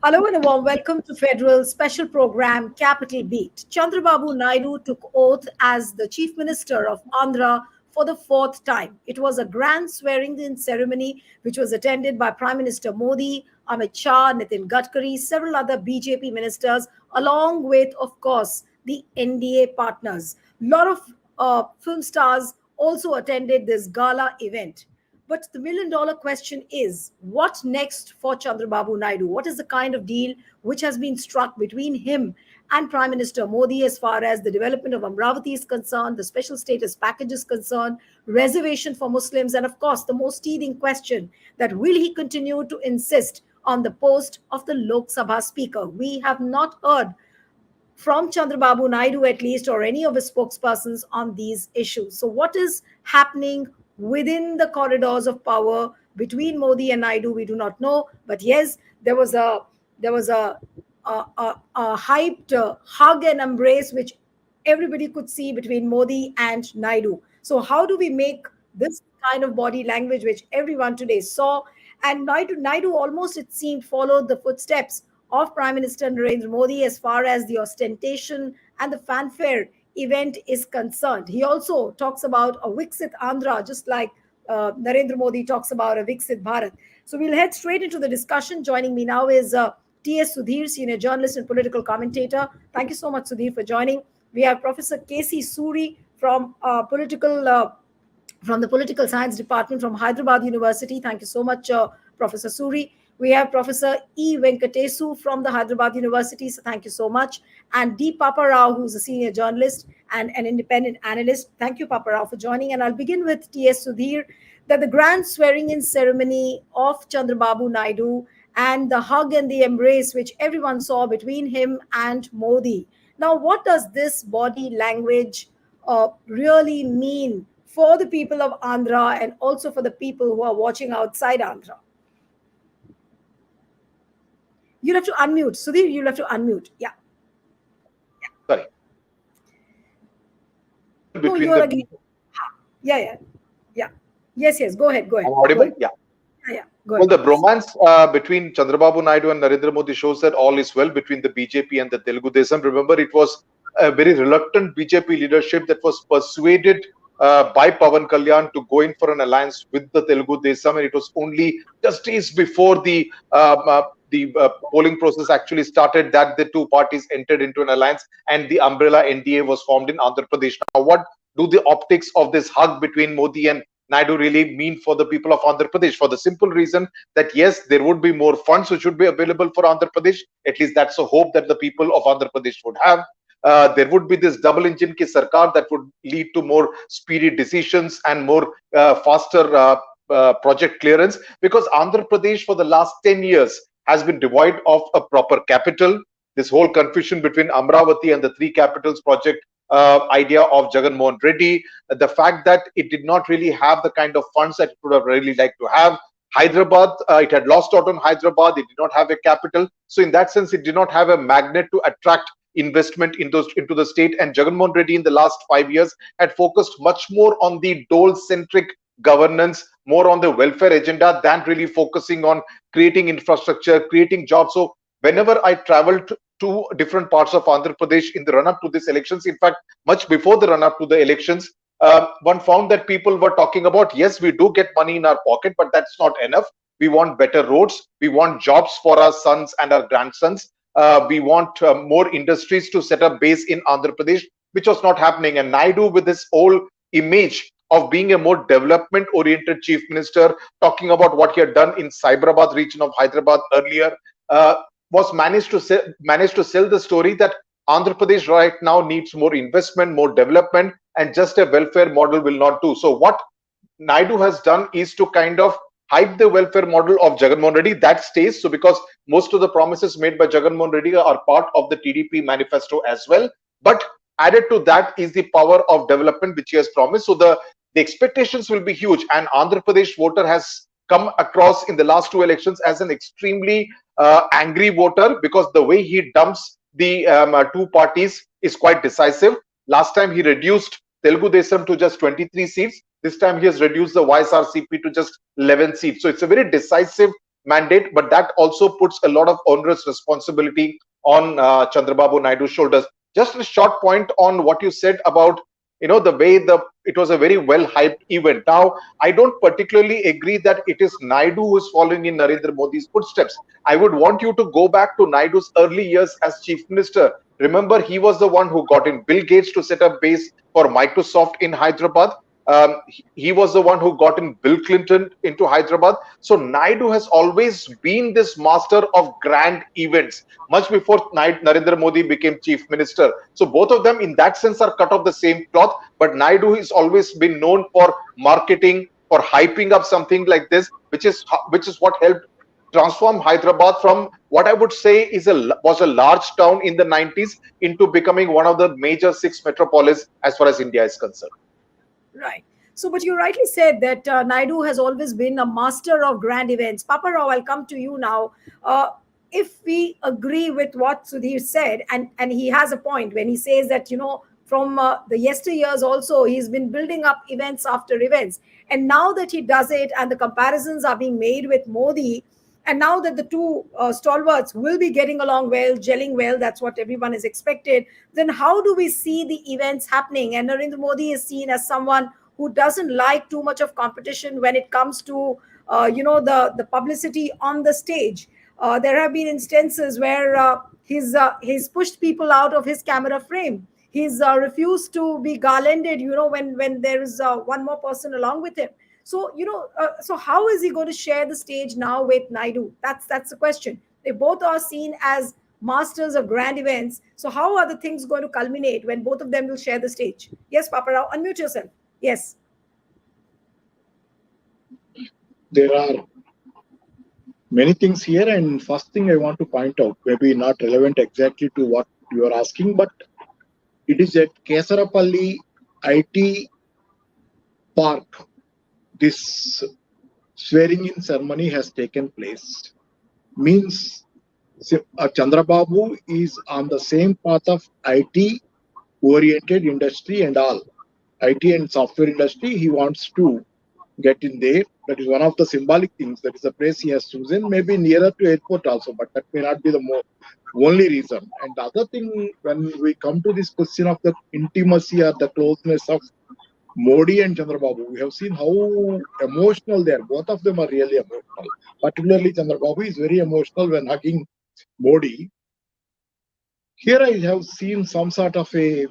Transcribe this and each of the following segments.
Hello and a warm welcome to Federal Special Program Capital Beat. Chandrababu Naidu took oath as the Chief Minister of Andhra for the fourth time. It was a grand swearing-in ceremony which was attended by Prime Minister Modi, Amit Shah, Nitin Gadkari, several other BJP ministers, along with, of course, the NDA partners. A lot of film stars also attended this gala event. But the million dollar question is what next for Chandrababu Naidu? What is the kind of deal which has been struck between him and Prime Minister Modi as far as the development of Amaravati is concerned, the special status package is concerned, reservation for Muslims, and of course, the most teething question that will he continue to insist on the post of the Lok Sabha Speaker? We have not heard from Chandrababu Naidu, at least, or any of his spokespersons on these issues. So, what is happening within the corridors of power between Modi and Naidu? We do not know. But yes, there was a hyped hug and embrace which everybody could see between Modi and Naidu. So, how do we make this kind of body language which everyone today saw? And Naidu almost, it seemed, followed the footsteps of Prime Minister Narendra Modi as far as the ostentation and the fanfare event is concerned. He also talks about a Viksit Andhra, just like Narendra Modi talks about a Viksit Bharat. So we'll head straight into the discussion. Joining me now is T.S. Sudhir, senior journalist and political commentator. Thank you so much, Sudhir, for joining. We have Professor K.C. Suri from from the Political Science Department from Hyderabad University. Thank you so much, Professor Suri. We have Professor E. Venkatesu from the Hyderabad University. So thank you so much. And D. Papa Rao, who's a senior journalist and an independent analyst. Thank you, Papa Rao, for joining. And I'll begin with T.S. Sudhir, that the grand swearing-in ceremony of Chandrababu Naidu and the hug and the embrace which everyone saw between him and Modi. Now, what does this body language really mean for the people of Andhra and also for the people who are watching outside Andhra? You'll have to unmute. Sudhir, you'll have to unmute. Yeah. Sorry. No, you're again. Yeah. Yes. Go ahead. I'm audible? Yeah. Go ahead. Well, the bromance between Chandrababu Naidu and Narendra Modi shows that all is well between the BJP and the Telugu Desam. Remember, it was a very reluctant BJP leadership that was persuaded by Pawan Kalyan to go in for an alliance with the Telugu Desam, and it was only just days before the polling process actually started that the two parties entered into an alliance and the umbrella NDA was formed in Andhra Pradesh. Now, what do the optics of this hug between Modi and Naidu really mean for the people of Andhra Pradesh? For the simple reason that yes, there would be more funds which would be available for Andhra Pradesh. At least that's a hope that the people of Andhra Pradesh would have. There would be this double engine ki sarkar that would lead to more speedy decisions and more faster project clearance, because Andhra Pradesh for the last 10 years has been devoid of a proper capital. This whole confusion between Amaravati and the three capitals project idea of Jagan Mohan Reddy, the fact that it did not really have the kind of funds that it would have really liked to have. Hyderabad, it had lost out on Hyderabad, it did not have a capital. So in that sense, it did not have a magnet to attract investment into the state. And Jagan Mohan Reddy in the last 5 years had focused much more on the dole-centric governance, more on the welfare agenda than really focusing on creating infrastructure, creating jobs. So whenever I traveled to different parts of Andhra Pradesh in the run-up to these elections, in fact, much before the run-up to the elections, one found that people were talking about, yes, we do get money in our pocket, but that's not enough. We want better roads. We want jobs for our sons and our grandsons. We want more industries to set up base in Andhra Pradesh, which was not happening. And Naidu, with this whole image of being a more development-oriented chief minister, talking about what he had done in Cyberabad region of Hyderabad earlier, was managed to sell the story that Andhra Pradesh right now needs more investment, more development, and just a welfare model will not do. So what Naidu has done is to kind of hide the welfare model of Jagan Mohan Reddy. That stays. So because most of the promises made by Jagan Mohan Reddy are part of the TDP manifesto as well. But added to that is the power of development which he has promised. So the expectations will be huge. And Andhra Pradesh voter has come across in the last two elections as an extremely angry voter, because the way he dumps the two parties is quite decisive. Last time he reduced Telugu Desam to just 23 seats. This time he has reduced the YSRCP to just 11 seats. So it's a very decisive mandate, but that also puts a lot of onerous responsibility on Chandrababu Naidu's shoulders. Just a short point on what you said about the way it was a very well hyped event. Now, I don't particularly agree that it is Naidu who is following in Narendra Modi's footsteps. I would want you to go back to Naidu's early years as chief minister. Remember, he was the one who got in Bill Gates to set up base for Microsoft in Hyderabad. He was the one who got in Bill Clinton into Hyderabad. So Naidu has always been this master of grand events, much before Narendra Modi became chief minister. So both of them, in that sense, are cut of the same cloth. But Naidu has always been known for marketing, for hyping up something like this, which is what helped transform Hyderabad from what I would say was a large town in the 90s into becoming one of the major six metropolis as far as India is concerned. Right. So, but you rightly said that Naidu has always been a master of grand events. Papa Rao, I'll come to you now. If we agree with what Sudhir said, and he has a point when he says that, from the yesteryears also, he's been building up events after events. And now that he does it, and the comparisons are being made with Modi, and now that the two stalwarts will be getting along well, gelling well, that's what everyone is expected, then how do we see the events happening? And Narendra Modi is seen as someone who doesn't like too much of competition when it comes to, the publicity on the stage. There have been instances where he's pushed people out of his camera frame. He's refused to be garlanded, when there is one more person along with him. So, so how is he going to share the stage now with Naidu? That's the question. They both are seen as masters of grand events. So how are the things going to culminate when both of them will share the stage? Yes, Papa Rao, unmute yourself. Yes. There are many things here, and first thing I want to point out, maybe not relevant exactly to what you are asking, but it is at Kesarapalli IT Park. This swearing in ceremony has taken place. Means Chandrababu is on the same path of IT oriented industry and all. IT and software industry, he wants to get in there. That is one of the symbolic things. That is the place he has chosen, maybe nearer to airport also, but that may not be the only reason. And the other thing, when we come to this question of the intimacy or the closeness of Modi and Chandrababu, we have seen how emotional they are. Both of them are really emotional. Particularly Chandrababu is very emotional when hugging Modi. Here I have seen some sort of a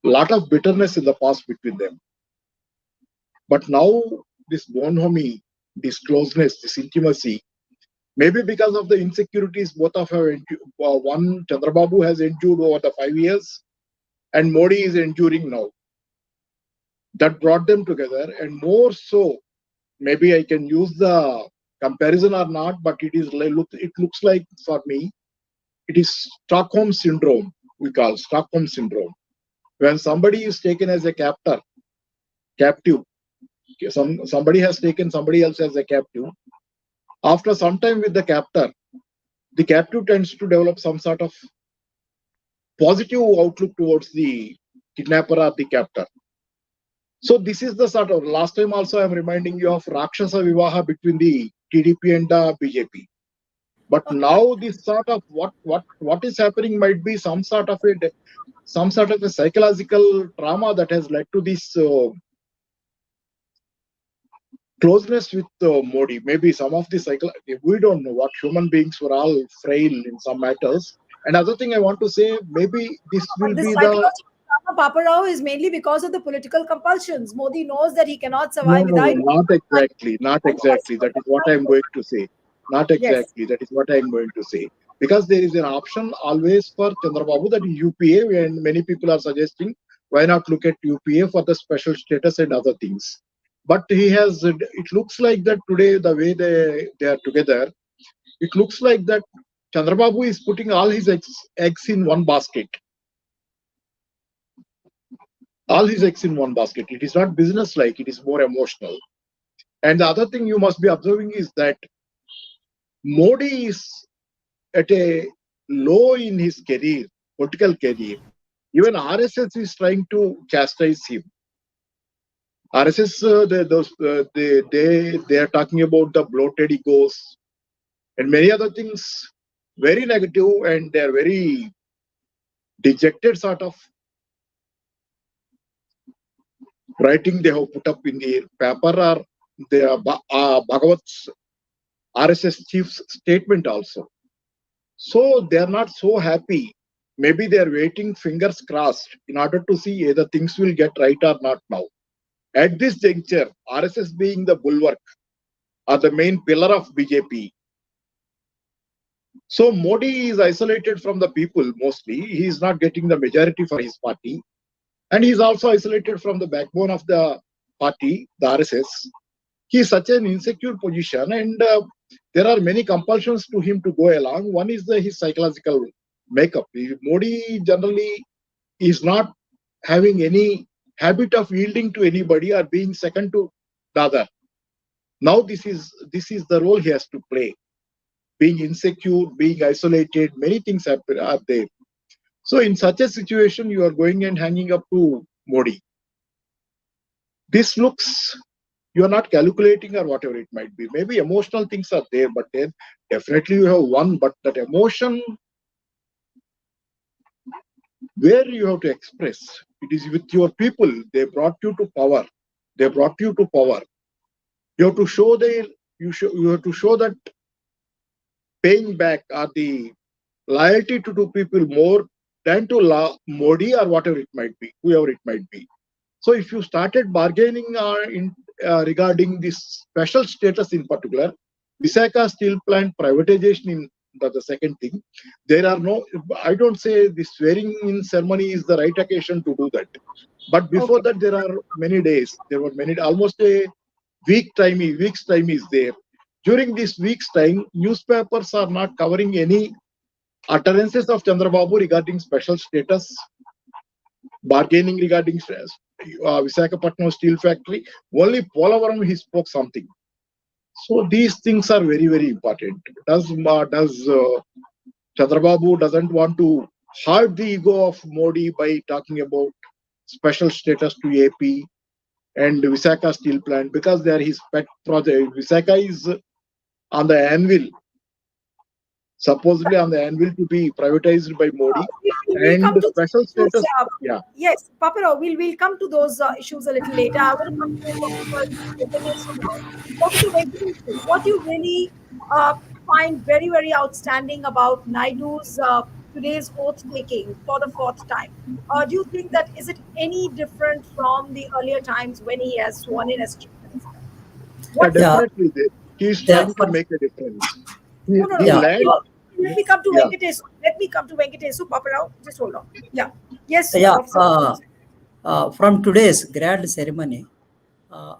lot of bitterness in the past between them. But now this bonhomie, this closeness, this intimacy, maybe because of the insecurities both of have one Chandrababu has endured over the 5 years, and Modi is enduring now. That brought them together, and more so, maybe I can use the comparison or not, but it looks like for me, it is Stockholm syndrome. We call Stockholm syndrome. When somebody is taken as a captive, somebody has taken somebody else as a captive. After some time with the captive tends to develop some sort of positive outlook towards the kidnapper or the captor. So this is the sort of, last time also I'm reminding you of Rakshasa Vivaha between the TDP and the BJP. But now this sort of what is happening might be some sort of a psychological trauma that has led to this closeness with Modi. Maybe some of the we don't know what human beings were all frail in some matters. Another thing I want to say, maybe this will This be the psychological trauma, Papa Rao, is mainly because of the political compulsions. Modi knows that he cannot no, survive without. not exactly, not exactly. That is what I'm going to say. Not Yes. exactly. That is what I'm going to say. Because there is an option always for Chandrababu, that is UPA, and many people are suggesting why not look at UPA for the special status and other things. But he has. It looks like that today, the way they are together, it looks like that Chandrababu is putting all his eggs in one basket. All his eggs in one basket. It is not business like, it is more emotional. And the other thing you must be observing is that Modi is at a low in his career, political career. Even RSS is trying to chastise him. RSS, they are talking about the bloated egos and many other things, very negative, and they are very dejected sort of writing they have put up in the paper or the Bhagavat's RSS chief's statement also. So they are not so happy. Maybe they are waiting, fingers crossed, in order to see either things will get right or not now. At this juncture, RSS being the bulwark or the main pillar of BJP. So Modi is isolated from the people mostly. He is not getting the majority for his party. And he is also isolated from the backbone of the party, the RSS. He is such an insecure position, and there are many compulsions to him to go along. One is his psychological makeup. Modi generally is not having any habit of yielding to anybody or being second to the other. Now this is the role he has to play. Being insecure, being isolated, many things are there. So in such a situation, you are going and hanging up to Modi. This looks, you are not calculating or whatever it might be. Maybe emotional things are there, but then definitely you have one. But that emotion, where you have to express, it is with your people. They brought you to power. They brought you to power. You have to show you have to show that paying back or the loyalty to two people more than to Modi or whatever it might be, whoever it might be. So if you started bargaining regarding this special status in particular, Visakha steel plant privatization in the second thing, there are no, I don't say the swearing in ceremony is the right occasion to do that. But before that, there are many days. There were many, almost a week's time is there. During this week's time, newspapers are not covering any utterances of Chandrababu regarding special status, bargaining regarding Visakhapatnam steel factory. Only Polavaram he spoke something. So these things are very, very important. Does Chandrababu doesn't want to hurt the ego of Modi by talking about special status to AP and Visakha steel plant because they are his pet project. Visakha is on the anvil, supposedly on the anvil to be privatized by Modi, We'll and come to special those status. issues. Yeah, Yes, Paparo, we'll come to those issues a little later. I want to come to Venkatesh now. Okay, to Venkatesh, what you really find very, very outstanding about Naidu's today's oath taking for the fourth time? Do you think that is it any different from the earlier times when he has sworn in as chief minister? yeah, What Yeah, definitely. He is yeah, trying to first, make a difference. No, no, no. The yeah, land, Let me come to yeah, Venkatesh. Let me come to Venkatesh. Paparo, just hold on. Yeah. Yes, yeah. Officer. From today's grand ceremony,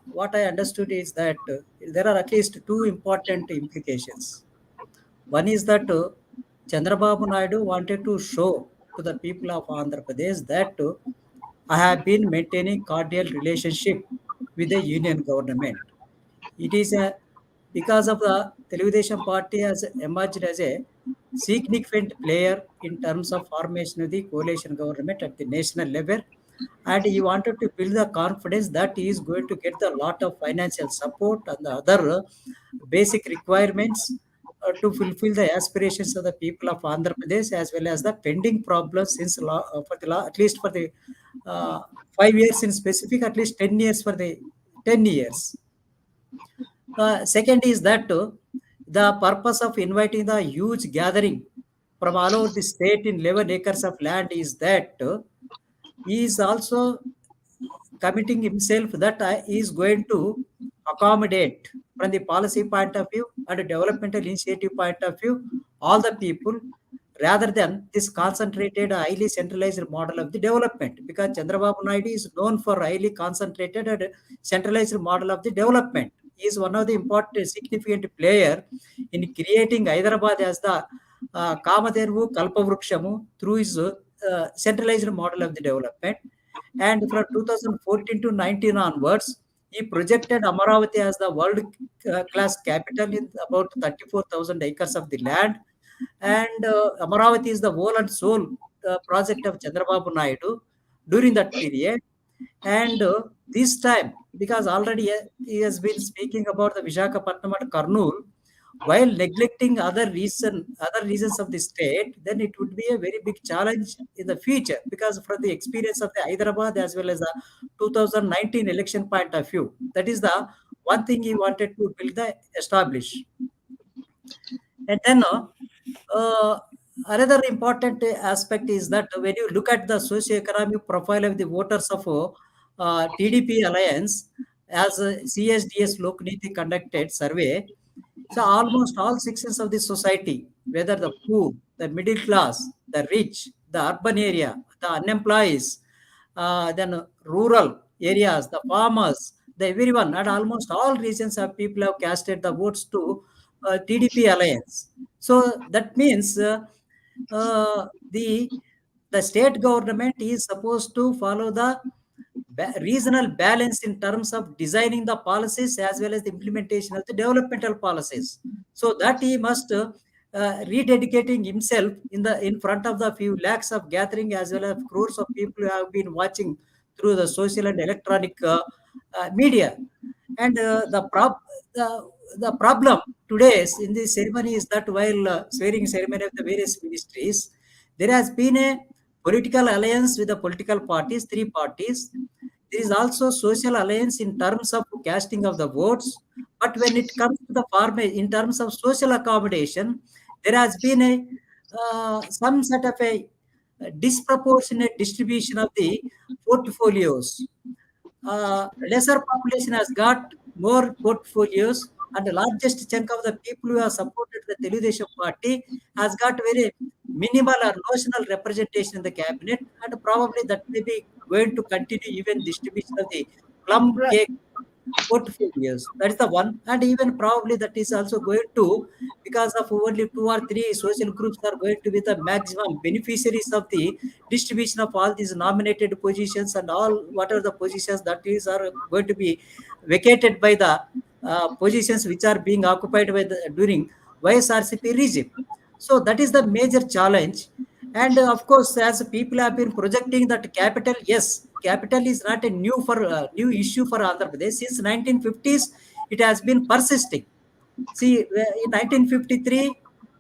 what I understood is that there are at least two important implications. One is that Chandrababu Naidu wanted to show to the people of Andhra Pradesh that I have been maintaining cordial relationship with the union government. It is because of the Telugu party has emerged as a significant player in terms of formation of the coalition government at the national level, and he wanted to build the confidence that he is going to get a lot of financial support and the other basic requirements to fulfill the aspirations of the people of Andhra Pradesh as well as the pending problems since at least for the 5 years in specific, at least 10 years for the 10 years. Second is that the purpose of inviting the huge gathering from all over the state in 11 acres of land is that he is also committing himself that he is going to accommodate from the policy point of view and developmental initiative point of view all the people rather than this concentrated highly centralized model of the development, because Chandrababu Naidu is known for highly concentrated and centralized model of the development. He is one of the important significant player in creating Hyderabad as the Kamadevu Kalpavrukshamu through his centralized model of the development. And from 2014 to 19 onwards, he projected Amaravati as the world class capital in about 34,000 acres of the land. And Amaravati is the whole and soul project of Chandrababu Naidu during that period. And this time, because already he has been speaking about the Visakhapatnam and Kurnool, while neglecting other regions of the state, then it would be a very big challenge in the future, because from the experience of the Hyderabad as well as the 2019 election point of view, that is the one thing he wanted to build the establish. And then uh, another important aspect is that when you look at the socio-economic profile of the voters of TDP alliance, as CSDS Lokniti conducted survey, so almost all sections of the society, whether the poor, the middle class, the rich, the urban area, the unemployed, then rural areas, the farmers, the everyone, and almost all regions of people have casted the votes to TDP alliance. So that means the state government is supposed to follow the regional balance in terms of designing the policies as well as the implementation of the developmental policies, so that he must rededicating himself in front of the few lakhs of gathering as well as crores of people who have been watching through the social and electronic media. And the problem today in this ceremony is that while swearing ceremony of the various ministries, there has been a political alliance with the political parties, three parties. There is also social alliance in terms of casting of the votes. But when it comes to the farm, in terms of social accommodation, there has been a some sort of a disproportionate distribution of the portfolios. Lesser population has got more portfolios, and the largest chunk of the people who have supported the Teludeshan party has got very minimal or notional representation in the cabinet, and probably that may be going to continue even distribution of the plum Right. cake portfolios. That is the one, and even probably that is also going to, because of only two or three social groups are going to be the maximum beneficiaries of the distribution of all these nominated positions, and all whatever the positions that is are going to be vacated by the positions which are being occupied by the, during YSRCP regime. So that is the major challenge. And of course, as people have been projecting that capital, yes, capital is not a new issue for Andhra Pradesh. Since 1950s, it has been persisting. See, in 1953,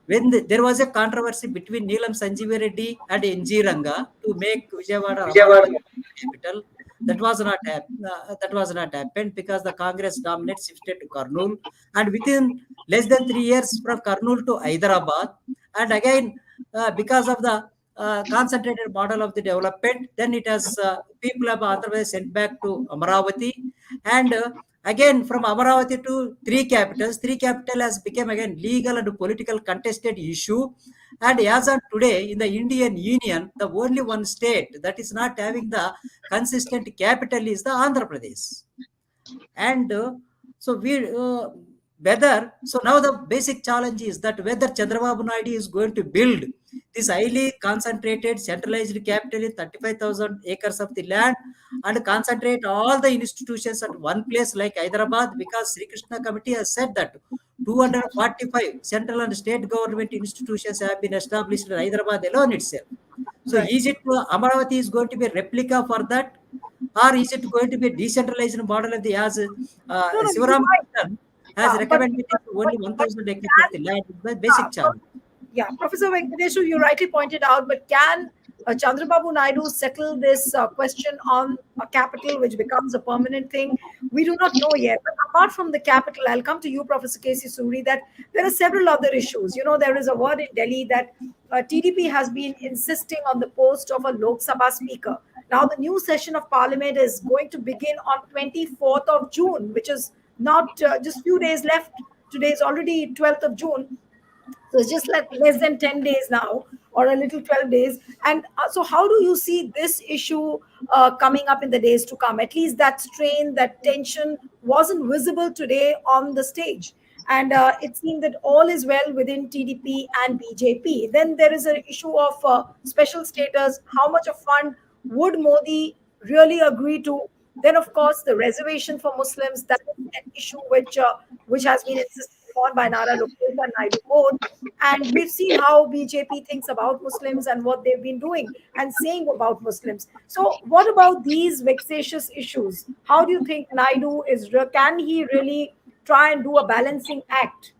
when there was a controversy between Neelam Sanjeev Reddy and NG Ranga to make Vijayawada Amaravati capital, that was not happened because the Congress dominate shifted to Kurnool, and within less than 3 years from Kurnool to Hyderabad, and again because of the concentrated model of the development, then it has people have otherwise sent back to Amaravati, and again from Amaravati to three capital has become again legal and political contested issue. And as of today, in the Indian Union, the only one state that is not having the consistent capital is the Andhra Pradesh. And so we whether so now the basic challenge is that whether Chandrababu Naidu is going to build this highly concentrated centralized capital in 35,000 acres of the land and concentrate all the institutions at one place like Hyderabad, because Sri Krishna committee has said that 245 central and state government institutions have been established in Hyderabad alone itself. So Right. is it Amaravati is going to be a replica for that, or is it going to be a decentralized model of the as No, no, you're Sivaram right. Krishnan has Yeah, recommended it to only but 1,000 acres of can the land? Is the yeah, basic challenge. yeah, Professor Venkateshu, you rightly pointed out, but can Chandrababu Naidu settle this question on a capital which becomes a permanent thing? We do not know yet. But apart from the capital, I'll come to you, Professor K.C. Suri, that there are several other issues. You know, there is a word in Delhi that TDP has been insisting on the post of a Lok Sabha speaker. Now, the new session of parliament is going to begin on 24th of June, which is not just few days left. Today is already 12th of June. So it's just like less than 10 days now, or a little 12 days. And so, how do you see this issue coming up in the days to come? At least that strain, that tension wasn't visible today on the stage. And it seemed that all is well within TDP and BJP. Then there is an issue of special status. How much of fund would Modi really agree to? Then, of course, the reservation for Muslims, that is an issue which has been insisted sworn by Nara Lokesh and Naidu both. And we've seen how BJP thinks about Muslims and what they've been doing and saying about Muslims. So, what about these vexatious issues? How do you think Naidu can he really try and do a balancing act?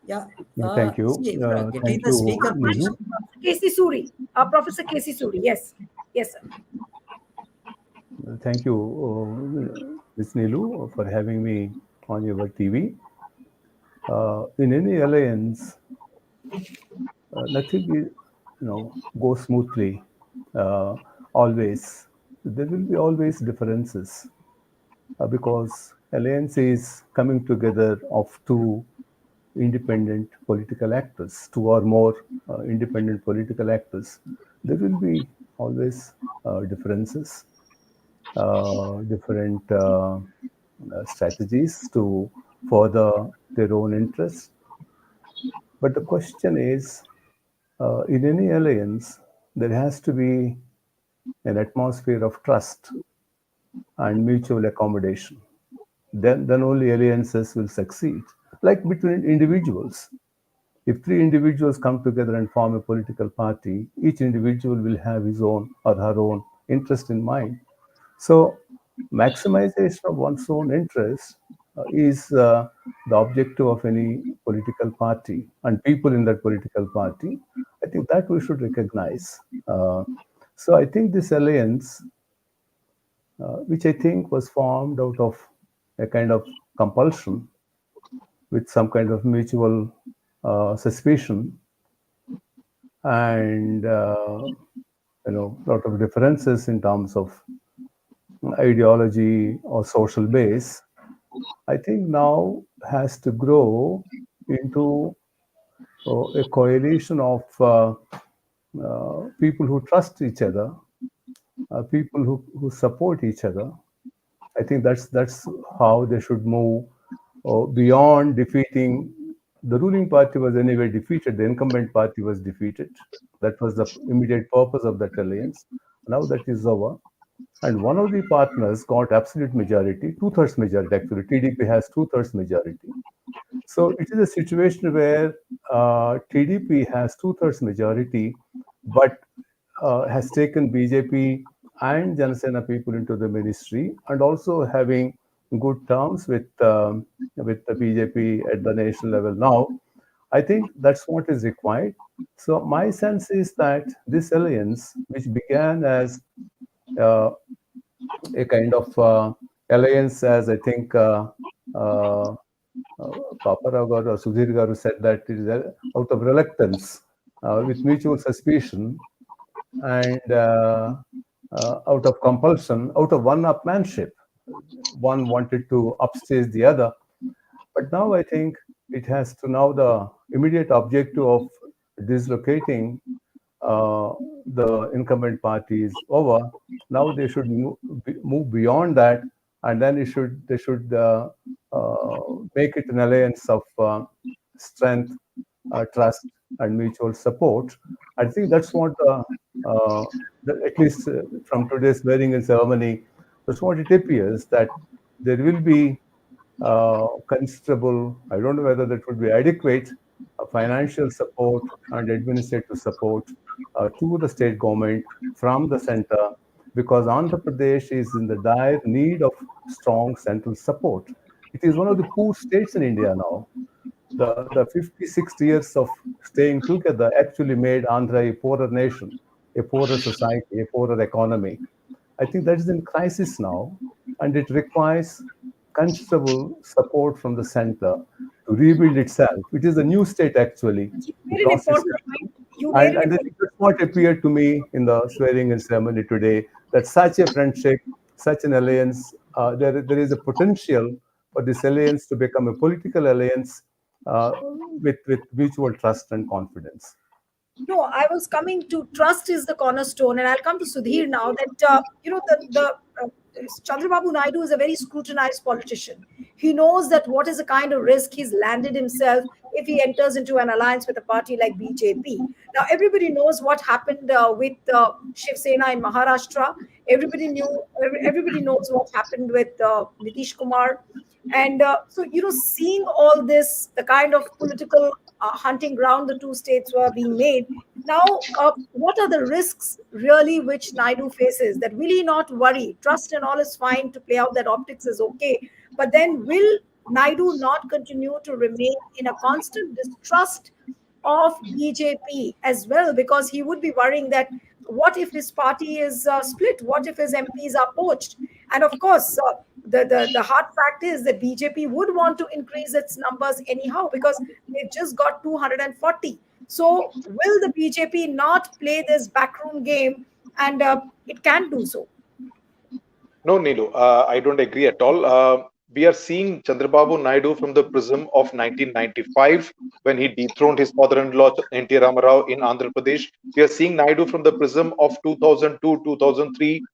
Yeah. Thank you. See, getting Thank the you, speaker Nilu. position. Casey Suri, Professor Casey Suri. Yes, yes, sir. Thank you, Ms. Nilu, for having me on your TV. In any alliance, nothing is, goes smoothly. Uh, always, there will be always differences because alliance is coming together of two independent political actors, two or more independent political actors. There will be always differences, different strategies to further their own interests. But the question is, in any alliance, there has to be an atmosphere of trust and mutual accommodation. Then only alliances will succeed. Like between individuals, if three individuals come together and form a political party, each individual will have his own or her own interest in mind. So, maximization of one's own interest is the objective of any political party and people in that political party. I think that we should recognize. So, I think this alliance, which I think was formed out of a kind of compulsion with some kind of mutual suspicion and lot of differences in terms of ideology or social base, I think now has to grow into a coalition of people who trust each other, people who support each other. I think that's how they should move beyond defeating. The ruling party was anyway defeated. The incumbent party was defeated. That was the immediate purpose of that alliance. Now that is over. And one of the partners got absolute majority, two-thirds majority actually. TDP has two-thirds majority. So it is a situation where TDP has two-thirds majority, but has taken BJP and Janasena people into the ministry, and also having good terms with the BJP at the national level now. I think that's what is required. So my sense is that this alliance, which began as uh, a kind of alliance, as I think uh, Paparav or Sudhir Garu said, that it is out of reluctance, with mutual suspicion, and out of compulsion, out of one-upmanship. One wanted to upstage the other. But now I think it has to now the immediate objective of dislocating uh, the incumbent party is over. Now they should move beyond that, and then they should make it an alliance of strength, trust, and mutual support. I think that's what at least from today's swearing-in ceremony, that's what it appears, that there will be considerable, I don't know whether that would be adequate, financial support and administrative support to the state government from the center, because Andhra Pradesh is in the dire need of strong central support. It is one of the poor states in India now. The 50, 60 years of staying together actually made Andhra a poorer nation, a poorer society, a poorer economy. I think that is in crisis now, and it requires considerable support from the center to rebuild itself. It is a new state actually. You It made an lost its important point. You made and an and important that's what appeared to me in the swearing-in ceremony today, that such a friendship, such an alliance, there is a potential for this alliance to become a political alliance with mutual trust and confidence. No, I was coming to trust is the cornerstone, and I'll come to Sudhir now. That the Chandrababu Naidu is a very scrutinized politician. He knows that what is the kind of risk he's landed himself if he enters into an alliance with a party like BJP. Now, everybody knows what happened with Shiv Sena in Maharashtra. Everybody knows what happened with Nitish Kumar. And so, seeing all this, the kind of political hunting ground the two states were being made. Now, what are the risks really which Naidu faces? That will he not worry? Trust and all is fine to play out that optics is okay. But then will Naidu not continue to remain in a constant distrust of BJP as well? Because he would be worrying that what if his party is split? What if his MPs are poached? And of course, the hard fact is that BJP would want to increase its numbers anyhow because they've just got 240. So will the BJP not play this backroom game? And it can do so. No, Nilu, I don't agree at all. We are seeing Chandrababu Naidu from the prism of 1995 when he dethroned his father-in-law N.T. Ramarao in Andhra Pradesh. We are seeing Naidu from the prism of 2002, 2003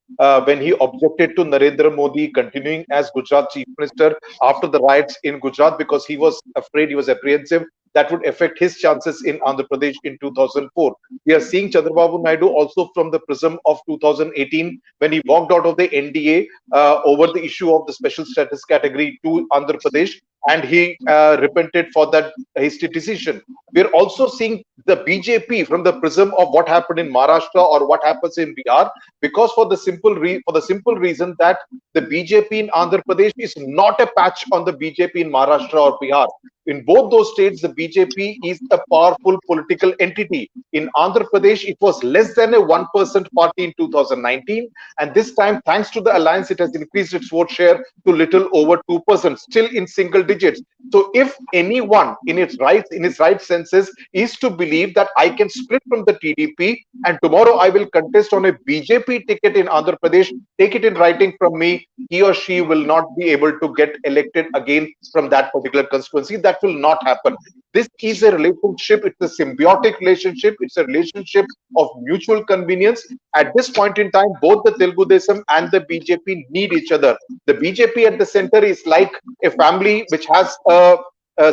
when he objected to Narendra Modi continuing as Gujarat Chief Minister after the riots in Gujarat because he was afraid, he was apprehensive that would affect his chances in Andhra Pradesh in 2004. We are seeing Chandrababu Naidu also from the prism of 2018 when he walked out of the NDA over the issue of the special status category to Andhra Pradesh, and he repented for that hasty decision. We are also seeing the BJP from the prism of what happened in Maharashtra or what happens in Bihar, because for the simple reason that the BJP in Andhra Pradesh is not a patch on the BJP in Maharashtra or Bihar. In both those states, the BJP is a powerful political entity. In Andhra Pradesh, it was less than a 1% party in 2019. And this time, thanks to the alliance, it has increased its vote share to little over 2%, still in single digits. So if anyone in his right senses is to believe that I can split from the TDP and tomorrow I will contest on a BJP ticket in Andhra Pradesh, take it in writing from me, he or she will not be able to get elected again from that particular constituency. That will not happen. This is a relationship, it's a symbiotic relationship, it's a relationship of mutual convenience. At this point in time, both the Telugu Desam and the BJP need each other. The BJP at the center is like a family which has a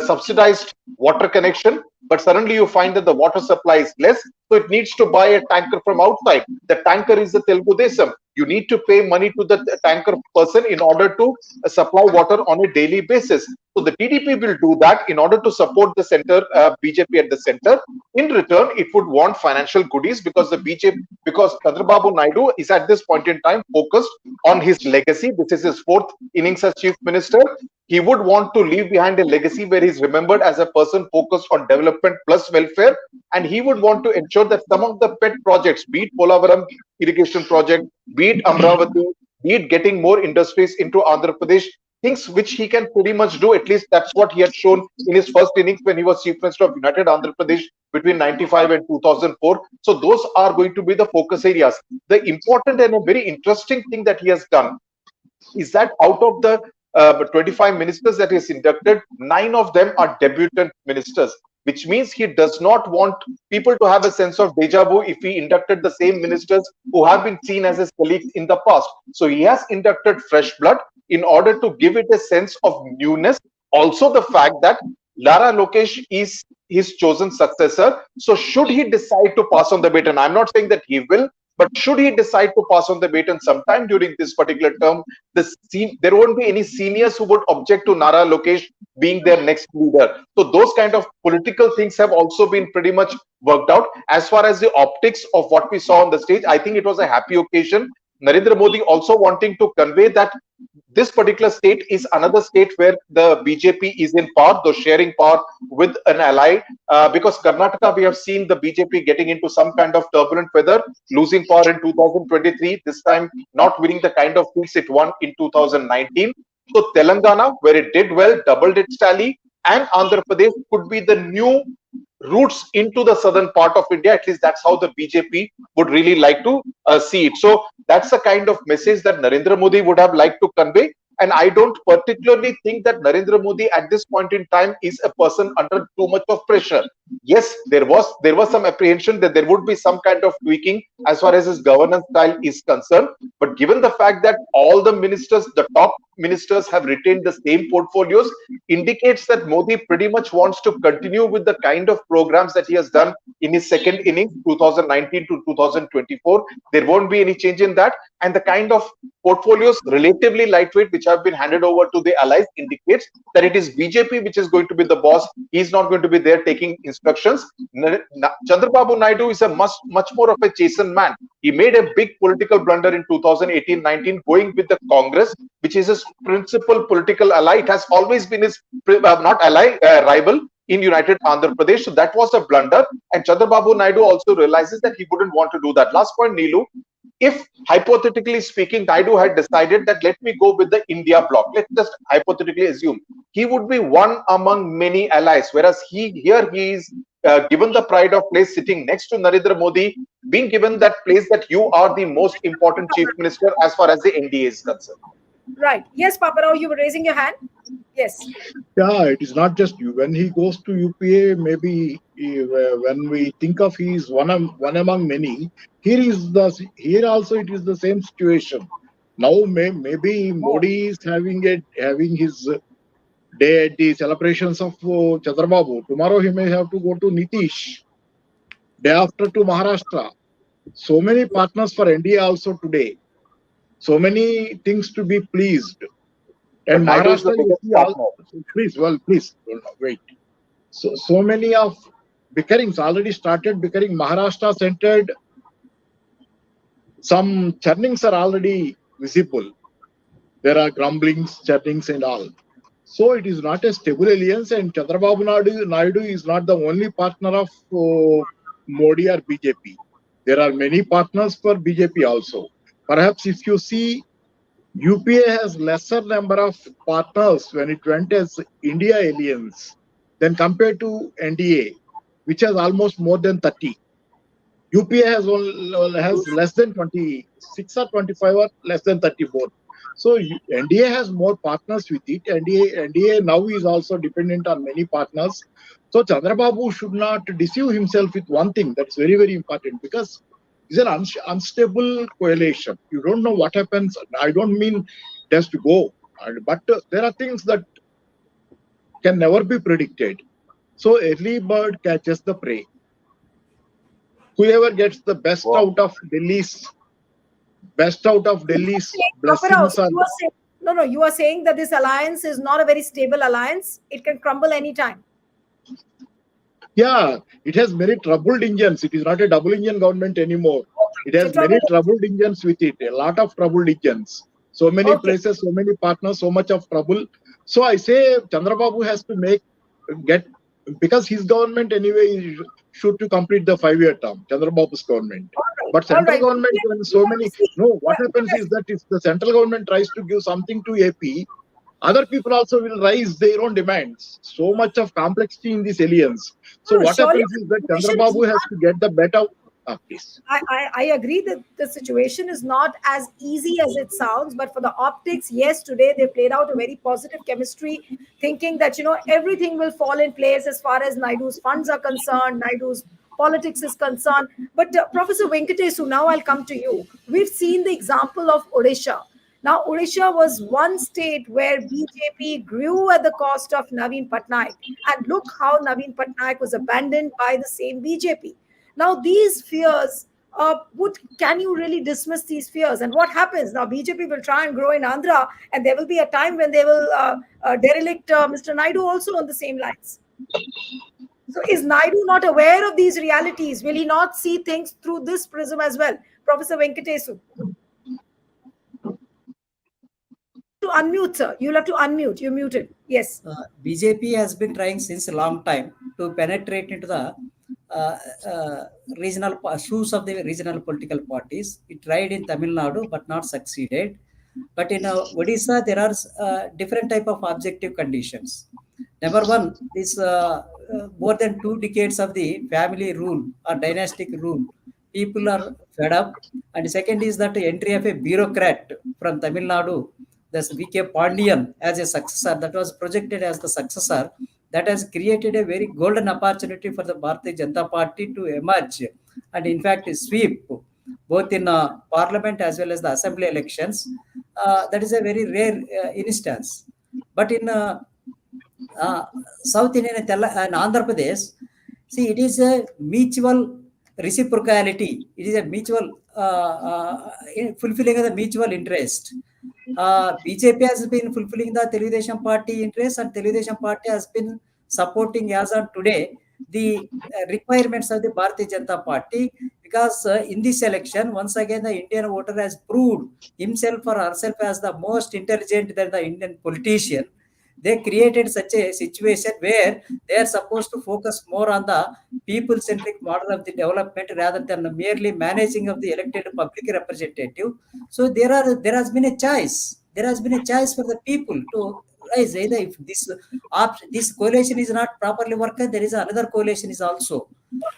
subsidized water connection, but suddenly you find that the water supply is less, so it needs to buy a tanker from outside. The tanker is the Telugu Desam. You need to pay money to the tanker person in order to supply water on a daily basis. So the TDP will do that in order to support the center, BJP at the center. In return, it would want financial goodies because because Chandrababu Naidu is at this point in time focused on his legacy. This is his fourth innings as chief minister. He would want to leave behind a legacy where he's remembered as a person focused on development plus welfare, and he would want to ensure that some of the pet projects, be it Polavaram irrigation project, be it Amaravati, be it getting more industries into Andhra Pradesh, things which he can pretty much do. At least that's what he had shown in his first innings when he was chief minister of United Andhra Pradesh between 95 and 2004. So those are going to be the focus areas. The important and a very interesting thing that he has done is that out of the 25 ministers that he has inducted, 9 of them are debutant ministers, which means he does not want people to have a sense of deja vu if he inducted the same ministers who have been seen as his colleagues in the past. So he has inducted fresh blood in order to give it a sense of newness. Also, the fact that Lara Lokesh is his chosen successor. So should he decide to pass on the baton, I'm not saying that he will, but should he decide to pass on the baton sometime during this particular term, there won't be any seniors who would object to Nara Lokesh being their next leader. So those kind of political things have also been pretty much worked out. As far as the optics of what we saw on the stage, I think it was a happy occasion. Narendra Modi also wanting to convey that this particular state is another state where the BJP is in power, though sharing power with an ally. Because Karnataka, we have seen the BJP getting into some kind of turbulent weather, losing power in 2023, this time not winning the kind of seats it won in 2019. So Telangana, where it did well, doubled its tally, and Andhra Pradesh could be the new routes into the southern part of India. At least that's how the BJP would really like to see it. So that's the kind of message that Narendra Modi would have liked to convey. And I don't particularly think that Narendra Modi at this point in time is a person under too much of pressure. yes, there was some apprehension that there would be some kind of tweaking as far as his governance style is concerned. But given the fact that all the ministers, the top ministers, have retained the same portfolios, indicates that Modi pretty much wants to continue with the kind of programs that he has done in his second innings, 2019 to 2024. There won't be any change in that, and the kind of portfolios relatively lightweight which have been handed over to the allies indicates that it is BJP which is going to be the boss. He's not going to be there taking instructions. Chandrababu Naidu is a much more of a chastened man. He made a big political blunder in 2018-19, going with the Congress, which is his principal political ally. It has always been his not ally, rival in United Andhra Pradesh. So that was a blunder. And Chandrababu Naidu also realizes that he wouldn't want to do that. Last point, Neelu. If hypothetically speaking, Naidu had decided that let me go with the India bloc, let's just hypothetically assume he would be one among many allies, whereas he is given the pride of place sitting next to Narendra Modi, being given that place that you are the most important chief minister as far as the NDA is concerned. Right. Yes, Paparao, you were raising your hand. Yes. Yeah, it is not just you. When he goes to UPA, maybe when we think of he is one among many, here also it is the same situation. Now maybe Modi is having his day at the celebrations of Chandrababu. Tomorrow he may have to go to Nitish. Day after to Maharashtra. So many partners for NDA also today. So many things to be pleased. And Maharashtra, you see, please, wait. So many of bickerings already started bickering. Maharashtra centered. Some churnings are already visible. There are grumblings, churnings, and all. So it is not a stable alliance, and Chandrababu Naidu is not the only partner of Modi or BJP. There are many partners for BJP also. Perhaps if you see, UPA has lesser number of partners when it went as India alliance than compared to NDA, which has almost more than 30. UPA has less than 26 or 25 or less than 34. So NDA has more partners with it. NDA now is also dependent on many partners. So Chandrababu should not deceive himself with one thing. That's very, very important, because it's an unstable coalition. You don't know what happens. I don't mean just to go, but there are things that can never be predicted. So early bird catches the prey. Whoever gets the best out of Delhi's blessings. You are saying that this alliance is not a very stable alliance. It can crumble anytime. Yeah, it has many troubled engines. It is not a double engine government anymore. It has many troubled engines with it, a lot of troubled engines. So many places, so many partners, so much of trouble. So I say Chandrababu has to because his government anyway should to complete the 5-year term, Chandrababu's government. But central government, when what happens is that if the central government tries to give something to AP, other people also will raise their own demands. So much of complexity in this alliance. So what happens is that Chandrababu has to get the better. Please. I agree that the situation is not as easy as it sounds, but for the optics, yes, today they played out a very positive chemistry, thinking that everything will fall in place as far as Naidu's funds are concerned, Naidu's politics is concerned. But Professor Venkatesu, now I'll come to you. We've seen the example of Odisha. Now, Odisha was one state where BJP grew at the cost of Naveen Patnaik. And look how Naveen Patnaik was abandoned by the same BJP. Now, these fears, can you really dismiss these fears? And what happens? Now, BJP will try and grow in Andhra, and there will be a time when they will derelict Mr. Naidu also on the same lines. So is Naidu not aware of these realities? Will he not see things through this prism as well? Professor Venkatesu. To unmute, sir. You'll have to unmute. You're muted. Yes. BJP has been trying since a long time to penetrate into the regional shoes of the regional political parties. It tried in Tamil Nadu but not succeeded. But in Odisha, there are different type of objective conditions. Number one is more than 2 decades of the family rule or dynastic rule. People are fed up. And second is that the entry of a bureaucrat from Tamil Nadu, this VK Pandian as a successor, that was projected as the successor. that has created a very golden opportunity for the Bharatiya Janata Party to emerge and in fact sweep both in parliament as well as the assembly elections. That is a very rare instance. But in uh, South Indian and Andhra Pradesh, see, it is a mutual reciprocality. It is a mutual fulfilling of the mutual interest. BJP has been fulfilling the Telugudesam Party interest, and Telugudesam Party has been supporting as on today the requirements of the Bharatiya Janata Party, because in this election, once again, the Indian voter has proved himself or herself as the most intelligent than the Indian politician. They created such a situation where they are supposed to focus more on the people centric model of the development rather than merely managing of the elected public representative. So there has been a choice. There has been a choice for the people to rise. Either if this coalition is not properly working, there is another coalition is also.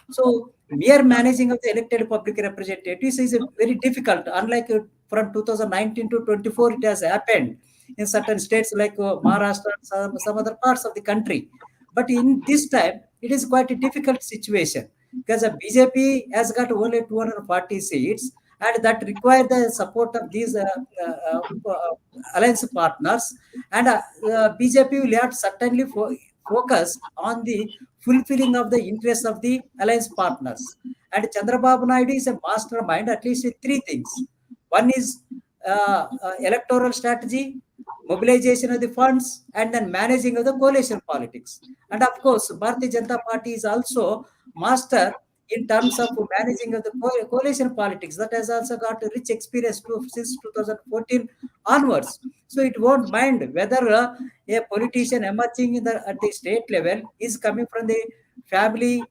So mere managing of the elected public representatives is very difficult. Unlike from 2019 to 24, it has happened in certain states like Maharashtra and some other parts of the country. But in this time, it is quite a difficult situation because the BJP has got only 240 seats, and that require the support of these alliance partners. And BJP will have to certainly focus on the fulfilling of the interests of the alliance partners. And Chandrababu Naidu is a mastermind at least with three things. One is electoral strategy, mobilization of the funds, and then managing of the coalition politics. And of course, Bharatiya Janata Party is also master in terms of managing of the coalition politics. That has also got a rich experience since 2014 onwards. So it won't mind whether a politician emerging at the state level is coming from the family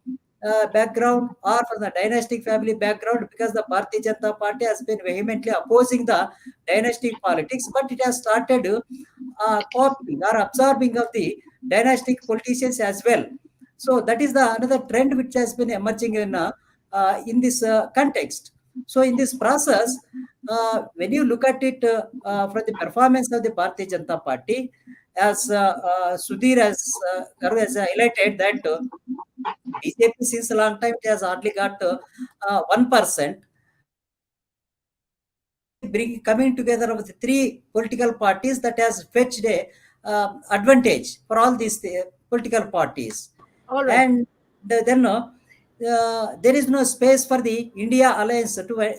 background or from the dynastic family background, because the Bharatiya Janata Party has been vehemently opposing the dynastic politics, but it has started copying or absorbing of the dynastic politicians as well. So that is the another trend which has been emerging in this context. So in this process, when you look at it from the performance of the Bharatiya Janata Party, as Sudhir has highlighted that BJP since a long time it has hardly got 1%. Coming together of the three political parties, that has fetched a advantage for all these political parties. All right. And then there is no space for the India alliance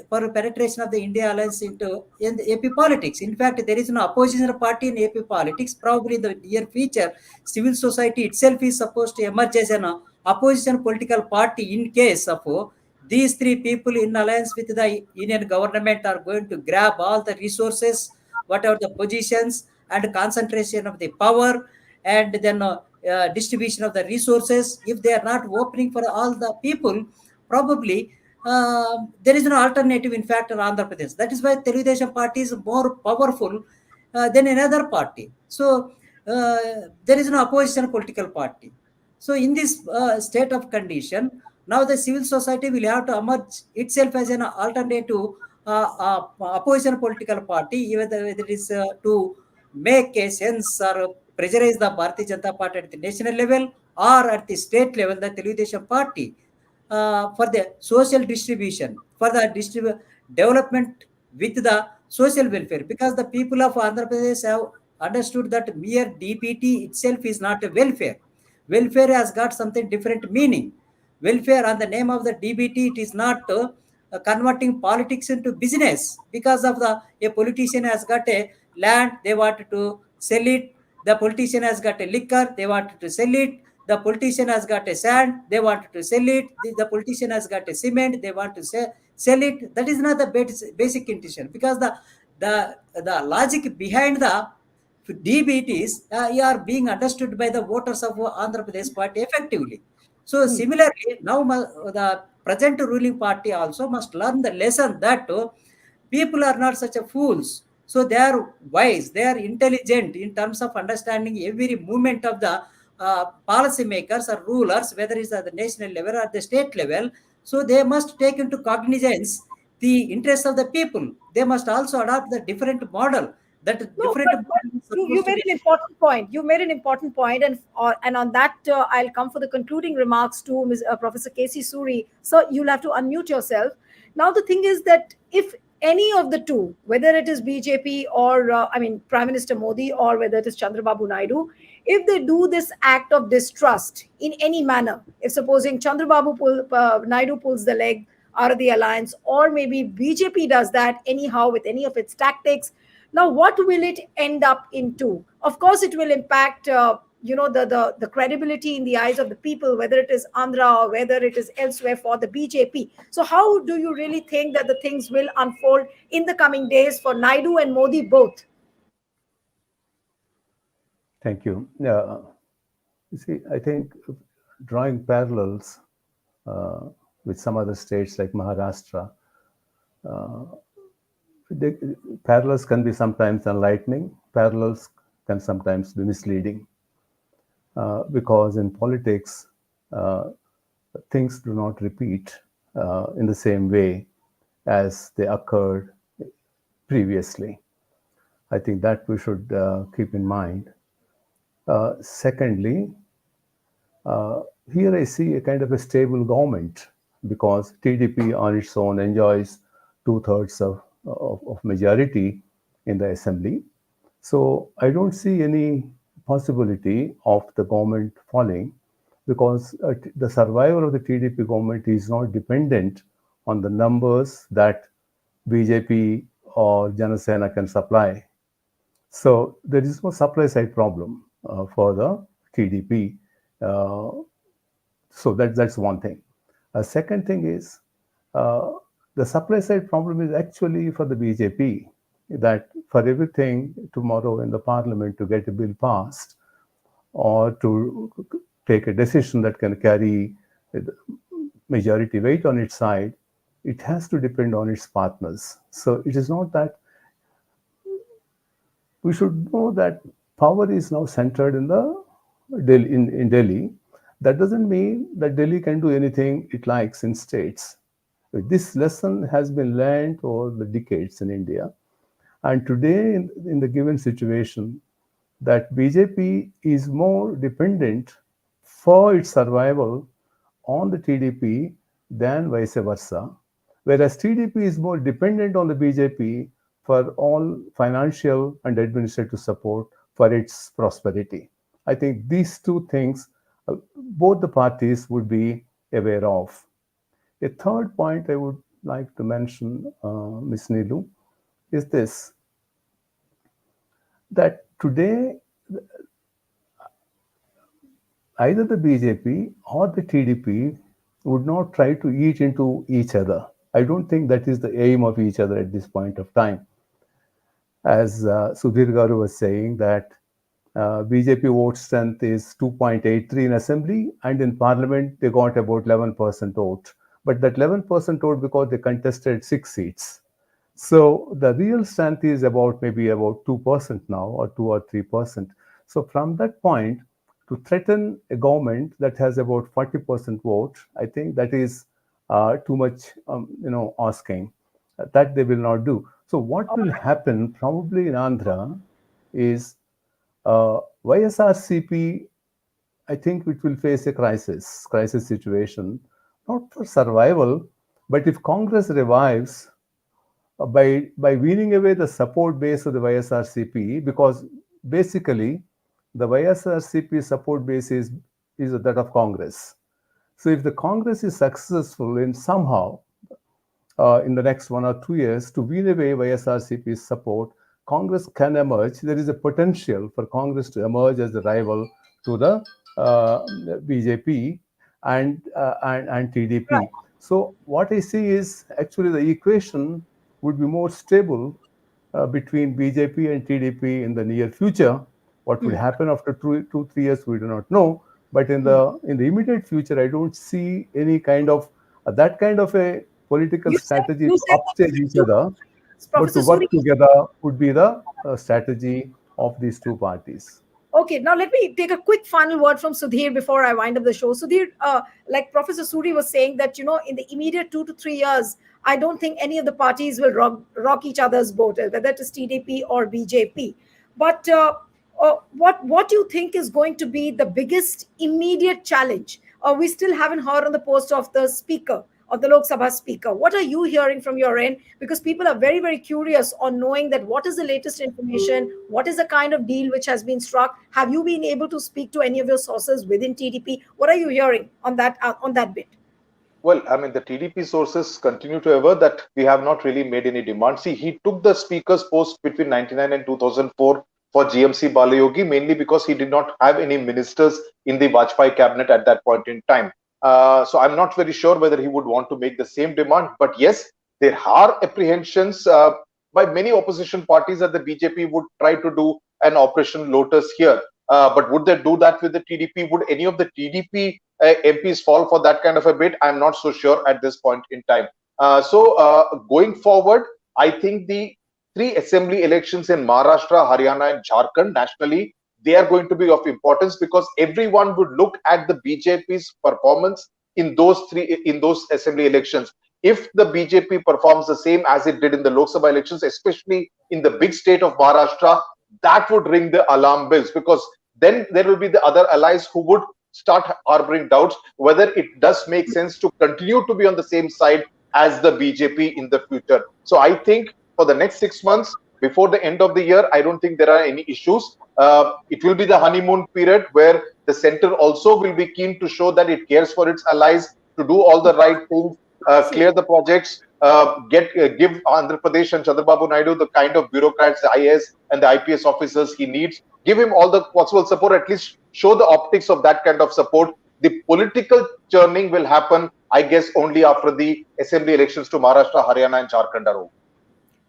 for penetration of the India alliance in the AP politics. In fact, there is no opposition party in AP politics. Probably in the near future, civil society itself is supposed to emerge as an opposition political party in case of these three people in alliance with the Indian government are going to grab all the resources, whatever the positions, and concentration of the power, and then distribution of the resources. If they are not opening for all the people, probably there is no alternative. In fact, in Andhra Pradesh, that is why Telugudesam Party is more powerful than another party. So there is no opposition political party. So in this state of condition, now the civil society will have to emerge itself as an alternative opposition political party, whether it is to make a sense or pressurize the Bharatiya Janata Party at the national level or at the state level, the Telugudesam Party, for the social distribution, for the development with the social welfare. Because the people of Andhra Pradesh have understood that mere DPT itself is not a welfare. Welfare has got something different meaning. Welfare on the name of the DBT, it is not converting politics into business. Because of a politician has got a land, they want to sell it. The politician has got a liquor, they want to sell it. The politician has got a sand, they want to sell it. The politician has got a cement, they want to sell it. That is not the basic intention, because the logic behind the DBTs are being understood by the voters of Andhra Pradesh party effectively. So similarly, now the present ruling party also must learn the lesson that people are not such a fools. So they are wise, they are intelligent in terms of understanding every movement of the policy makers or rulers, whether it's at the national level or the state level. So they must take into cognizance the interests of the people. They must also adopt the different model. That No, different but model is you supposed to made be. an important point. You made an important point, and on that I'll come for the concluding remarks to Professor Casey Suri. So you'll have to unmute yourself. Now the thing is that if any of the two, whether it is BJP or Prime Minister Modi, or whether it is Chandrababu Naidu, if they do this act of distrust in any manner, if supposing Naidu pulls the leg out of the alliance, or maybe BJP does that anyhow with any of its tactics, now what will it end up into? Of course it will impact the credibility in the eyes of the people, whether it is Andhra or whether it is elsewhere for the BJP. So how do you really think that the things will unfold in the coming days for Naidu and Modi both? Thank you. You see, I think drawing parallels uh, with some other states like Maharashtra, the parallels can be sometimes enlightening, parallels can sometimes be misleading, because in politics, uh, things do not repeat in the same way as they occurred previously. I think that we should keep in mind. Secondly, uh, here I see a kind of a stable government because TDP on its own enjoys two-thirds of majority in the assembly. So I don't see any possibility of the government falling because the survival of the TDP government is not dependent on the numbers that BJP or Janasena can supply. So there is no supply side problem for the TDP. Uh, so that's one thing. A second thing is uh, the supply side problem is actually for the BJP that for everything tomorrow in the parliament to get a bill passed or to take a decision that can carry majority weight on its side, it has to depend on its partners. So it is not that we should know that power is now centered in the in Delhi. That doesn't mean that Delhi can do anything it likes in states. This lesson has been learned over the decades in India. And today, in the given situation, that BJP is more dependent for its survival on the TDP than vice versa, whereas TDP is more dependent on the BJP for all financial and administrative support for its prosperity. I think these two things both the parties would be aware of. A third point I would like to mention, Ms. Nilu, is this that today either the BJP or the TDP would not try to eat into each other. I don't think that is the aim of each other at this point of time. As Sudhir Garu was saying, that BJP vote strength is 2.83 in assembly, and in parliament they got about 11% vote. But that 11% vote because they contested 6 seats. So the real strength is about maybe about 2% now, or 2 or 3%. So from that point, to threaten a government that has about 40% vote, I think that is too much, asking. That they will not do. So what will happen probably in Andhra is YSRCP, I think it will face a crisis situation, not for survival, but if Congress revives, by weaning away the support base of the YSRCP, because basically the YSRCP support base is that of Congress. So if the Congress is successful in somehow in the next 1 or 2 years to wean away YSRCP's support, Congress can emerge. There is a potential for Congress to emerge as a rival to the BJP and TDP. Right. So what I see is actually the equation would be more stable between BJP and TDP in the near future. What would happen after 2, 3 years, we do not know. But in the immediate future, I don't see any kind of that kind of a political You said strategy you to said upstage each 2 other, but Professor to Suri. work together would be the strategy of these two parties. Okay, now let me take a quick final word from Sudhir before I wind up the show. Sudhir, like Professor Suri was saying, that in the immediate 2 to 3 years, I don't think any of the parties will rock each other's boat, whether it is TDP or BJP. But what do you think is going to be the biggest immediate challenge? We still haven't heard on the post of the speaker, of the Lok Sabha speaker. What are you hearing from your end? Because people are very, very curious on knowing that what is the latest information, what is the kind of deal which has been struck. Have you been able to speak to any of your sources within TDP? What are you hearing on that bit? Well, I mean, the TDP sources continue to aver that we have not really made any demand. See, he took the speaker's post between 99 and 2004 for GMC Balayogi, mainly because he did not have any ministers in the Vajpayee cabinet at that point in time. So I'm not very sure whether he would want to make the same demand. But yes, there are apprehensions by many opposition parties that the BJP would try to do an Operation Lotus here. But would they do that with the TDP? Would any of the TDP MPs fall for that kind of a bid? I'm not so sure at this point in time. Going forward, I think the three assembly elections in Maharashtra, Haryana, and Jharkhand nationally, they are going to be of importance because everyone would look at the BJP's performance in those assembly elections. If the BJP performs the same as it did in the Lok Sabha elections, especially in the big state of Maharashtra, that would ring the alarm bells, because then there will be the other allies who would start harboring doubts whether it does make sense to continue to be on the same side as the BJP in the future. So I think for the next 6 months, before the end of the year, I don't think there are any issues. It will be the honeymoon period where the center also will be keen to show that it cares for its allies, to do all the right things, clear the projects, give Andhra Pradesh and Chandrababu Naidu the kind of bureaucrats, the IAS and the IPS officers he needs. Give him all the possible support, at least show the optics of that kind of support. The political churning will happen, I guess, only after the assembly elections to Maharashtra, Haryana, and Jharkhand are over.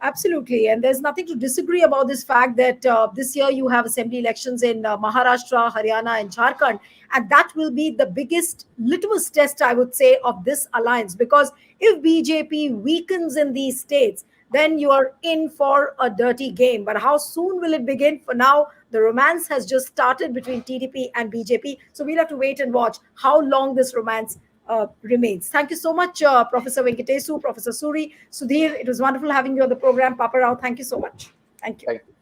Absolutely. And there's nothing to disagree about this fact that this year you have assembly elections in Maharashtra, Haryana, and Jharkhand. And that will be the biggest litmus test, I would say, of this alliance. Because if BJP weakens in these states, then you are in for a dirty game. But how soon will it begin? For now, the romance has just started between TDP and BJP. So we'll have to wait and watch how long this romance remains. Thank you so much, Professor Venkatesu, Professor Suri, Sudhir. It was wonderful having you on the program. Papa Rao, thank you so much. Thank you. Thank you.